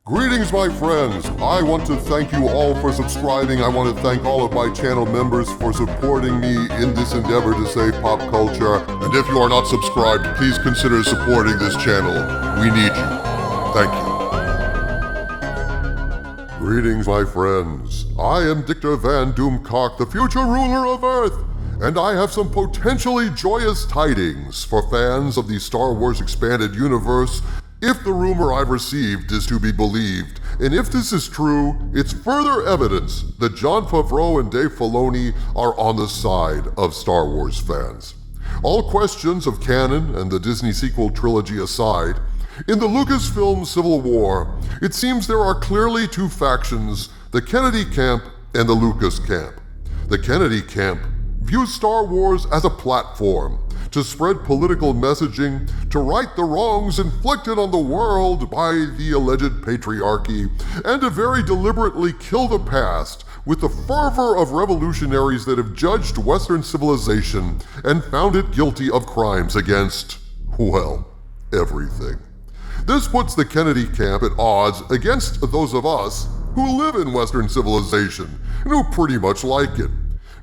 Greetings, my friends. I want to thank you all for subscribing. I want to thank all of my channel members for supporting me in this endeavor to save pop culture. And if you are not subscribed, please consider supporting this channel. We need you. Thank you. Greetings, my friends. I am Dictor Van Doomcock, the future ruler of Earth, and I have some potentially joyous tidings for fans of the Star Wars Expanded Universe. If the rumor I've received is to be believed, and if this is true, it's further evidence that Jon Favreau and Dave Filoni are on the side of Star Wars fans. All questions of canon and the Disney sequel trilogy aside, in the Lucasfilm Civil War, it seems there are clearly two factions, the Kennedy camp and the Lucas camp. The Kennedy camp views Star Wars as a platform to spread political messaging, to right the wrongs inflicted on the world by the alleged patriarchy, and to very deliberately kill the past with the fervor of revolutionaries that have judged Western civilization and found it guilty of crimes against, well, everything. This puts the Kennedy camp at odds against those of us who live in Western civilization and who pretty much like it.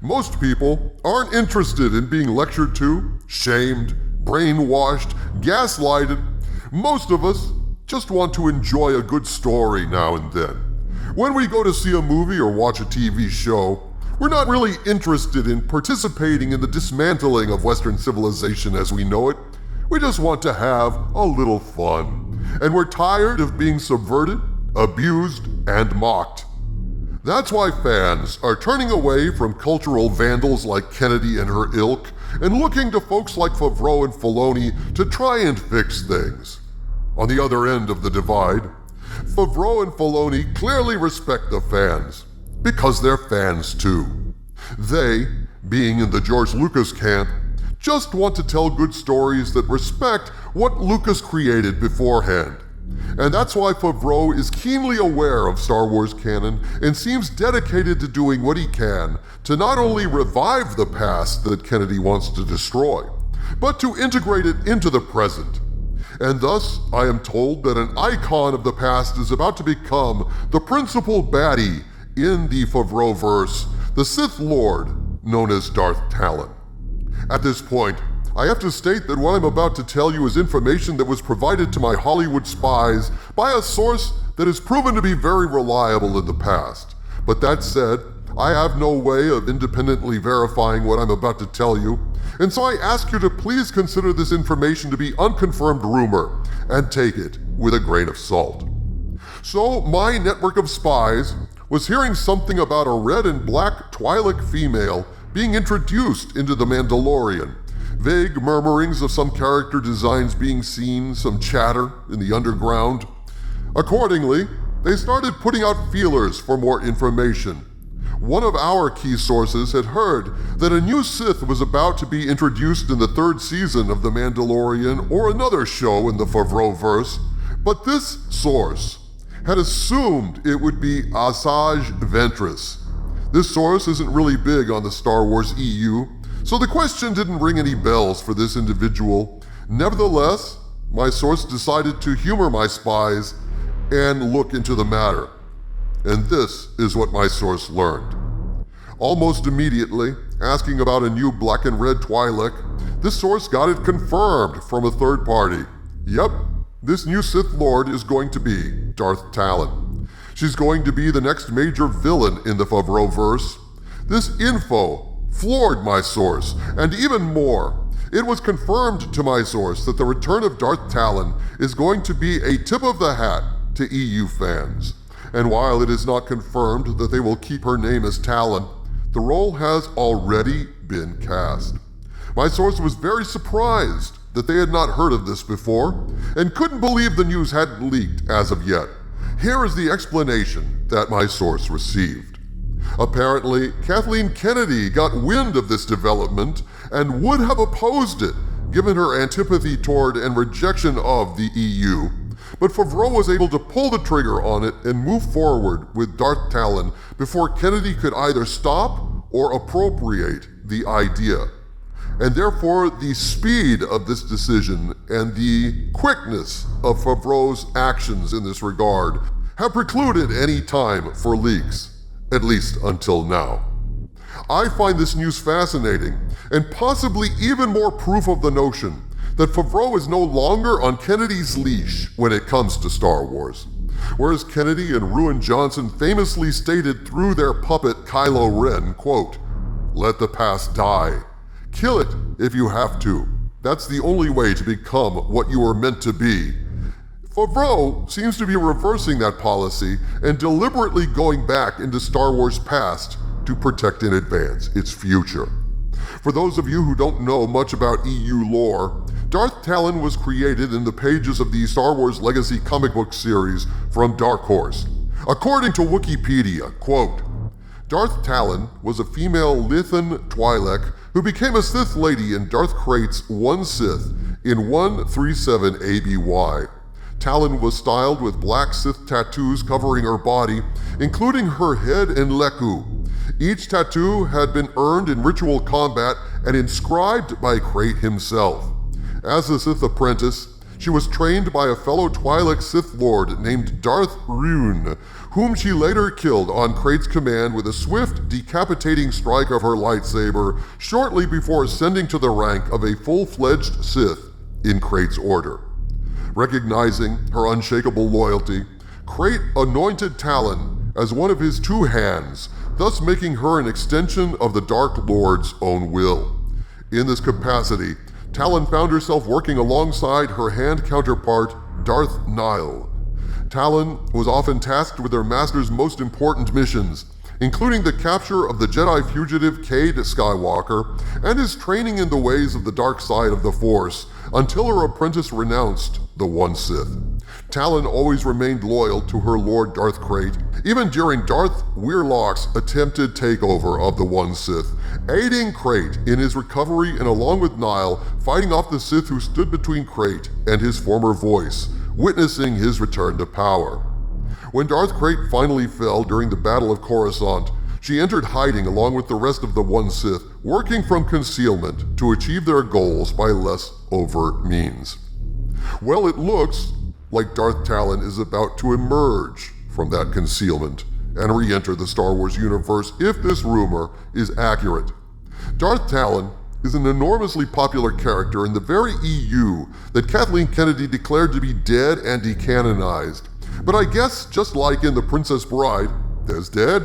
Most people aren't interested in being lectured to, shamed, brainwashed, gaslighted. Most of us just want to enjoy a good story now and then. When we go to see a movie or watch a TV show, we're not really interested in participating in the dismantling of Western civilization as we know it. We just want to have a little fun. And we're tired of being subverted, abused, and mocked. That's why fans are turning away from cultural vandals like Kennedy and her ilk and looking to folks like Favreau and Filoni to try and fix things. On the other end of the divide, Favreau and Filoni clearly respect the fans, because they're fans too. They, being in the George Lucas camp, just want to tell good stories that respect what Lucas created beforehand. And that's why Favreau is keenly aware of Star Wars canon and seems dedicated to doing what he can to not only revive the past that Kennedy wants to destroy, but to integrate it into the present. And thus, I am told that an icon of the past is about to become the principal baddie in the Favreau-verse, the Sith Lord known as Darth Talon. At this point, I have to state that what I'm about to tell you is information that was provided to my Hollywood spies by a source that has proven to be very reliable in the past. But that said, I have no way of independently verifying what I'm about to tell you, and so I ask you to please consider this information to be unconfirmed rumor and take it with a grain of salt. So, my network of spies was hearing something about a red and black Twi'lek female being introduced into The Mandalorian. Vague murmurings of some character designs being seen, some chatter in the underground. Accordingly, they started putting out feelers for more information. One of our key sources had heard that a new Sith was about to be introduced in the third season of The Mandalorian or another show in the Favreau-verse, but this source had assumed it would be Asajj Ventress. This source isn't really big on the Star Wars EU, so the question didn't ring any bells for this individual. Nevertheless, my source decided to humor my spies and look into the matter. And this is what my source learned. Almost immediately, asking about a new black and red Twi'lek, this source got it confirmed from a third party. Yep, this new Sith Lord is going to be Darth Talon. She's going to be the next major villain in the Favreau-verse. This info floored my source, and even more, it was confirmed to my source that the return of Darth Talon is going to be a tip of the hat to EU fans. And while it is not confirmed that they will keep her name as Talon, the role has already been cast. My source was very surprised that they had not heard of this before, and couldn't believe the news hadn't leaked as of yet. Here is the explanation that my source received. Apparently, Kathleen Kennedy got wind of this development and would have opposed it, given her antipathy toward and rejection of the EU. But Favreau was able to pull the trigger on it and move forward with Darth Talon before Kennedy could either stop or appropriate the idea. And therefore, the speed of this decision and the quickness of Favreau's actions in this regard have precluded any time for leaks, at least until now. I find this news fascinating, and possibly even more proof of the notion that Favreau is no longer on Kennedy's leash when it comes to Star Wars. Whereas Kennedy and Ruin Johnson famously stated through their puppet Kylo Ren, quote, "Let the past die. Kill it if you have to. That's the only way to become what you were meant to be." Favreau seems to be reversing that policy and deliberately going back into Star Wars' past to protect and advance its future. For those of you who don't know much about EU lore, Darth Talon was created in the pages of the Star Wars Legacy comic book series from Dark Horse. According to Wikipedia, quote, Darth Talon was a female Lithan Twi'lek who became a Sith Lady in Darth Krayt's One Sith in 137 ABY. Talon was styled with black Sith tattoos covering her body, including her head and Leku. Each tattoo had been earned in ritual combat and inscribed by Krayt himself. As a Sith apprentice, she was trained by a fellow Twi'lek Sith Lord named Darth Rune, whom she later killed on Krayt's command with a swift, decapitating strike of her lightsaber shortly before ascending to the rank of a full-fledged Sith in Krayt's order. Recognizing her unshakable loyalty, Krayt anointed Talon as one of his two hands, thus making her an extension of the Dark Lord's own will. In this capacity, Talon found herself working alongside her hand counterpart, Darth Nihil. Talon was often tasked with her master's most important missions, including the capture of the Jedi fugitive Cade Skywalker and his training in the ways of the dark side of the Force until her apprentice renounced the One Sith. Talon always remained loyal to her Lord Darth Krayt, even during Darth Weirlock's attempted takeover of the One Sith, aiding Krayt in his recovery and along with Nihil, fighting off the Sith who stood between Krayt and his former voice, witnessing his return to power. When Darth Krayt finally fell during the Battle of Coruscant, she entered hiding along with the rest of the One Sith, working from concealment to achieve their goals by less overt means. Well, it looks like Darth Talon is about to emerge from that concealment and re-enter the Star Wars universe if this rumor is accurate. Darth Talon is an enormously popular character in the very EU that Kathleen Kennedy declared to be dead and decanonized. But I guess just like in The Princess Bride, there's dead,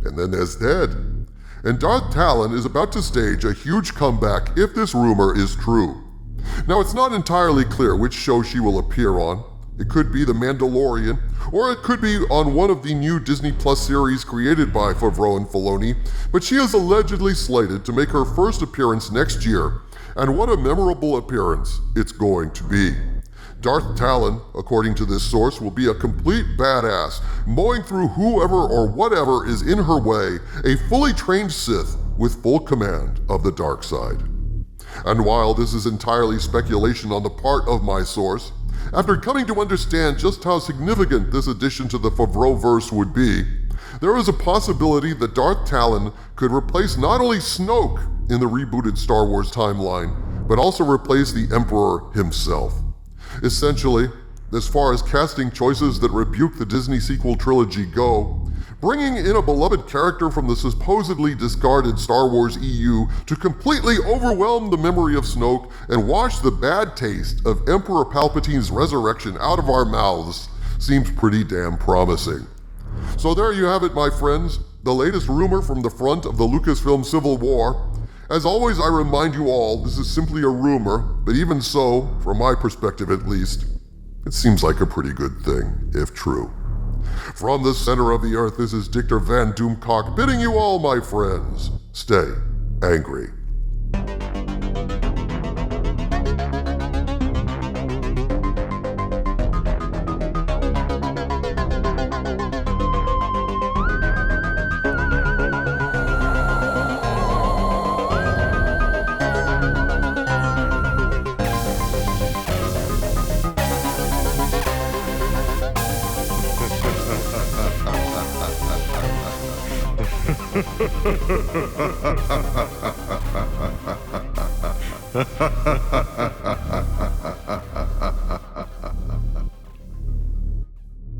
and then there's dead. And Darth Talon is about to stage a huge comeback if this rumor is true. Now, it's not entirely clear which show she will appear on. It could be The Mandalorian, or it could be on one of the new Disney Plus series created by Favreau and Filoni, but she is allegedly slated to make her first appearance next year, and what a memorable appearance it's going to be. Darth Talon, according to this source, will be a complete badass, mowing through whoever or whatever is in her way, a fully trained Sith with full command of the dark side. And while this is entirely speculation on the part of my source, after coming to understand just how significant this addition to the Favreau-verse would be, there is a possibility that Darth Talon could replace not only Snoke in the rebooted Star Wars timeline, but also replace the Emperor himself. Essentially, as far as casting choices that rebuke the Disney sequel trilogy go, bringing in a beloved character from the supposedly discarded Star Wars EU to completely overwhelm the memory of Snoke and wash the bad taste of Emperor Palpatine's resurrection out of our mouths seems pretty damn promising. So there you have it, my friends, the latest rumor from the front of the Lucasfilm Civil War. As always, I remind you all, this is simply a rumor, but even so, from my perspective at least, it seems like a pretty good thing, if true. From the center of the earth, this is Dictor Van Doomcock bidding you all, my friends, stay angry. Ha ha ha ha ha ha ha ha ha ha ha ha.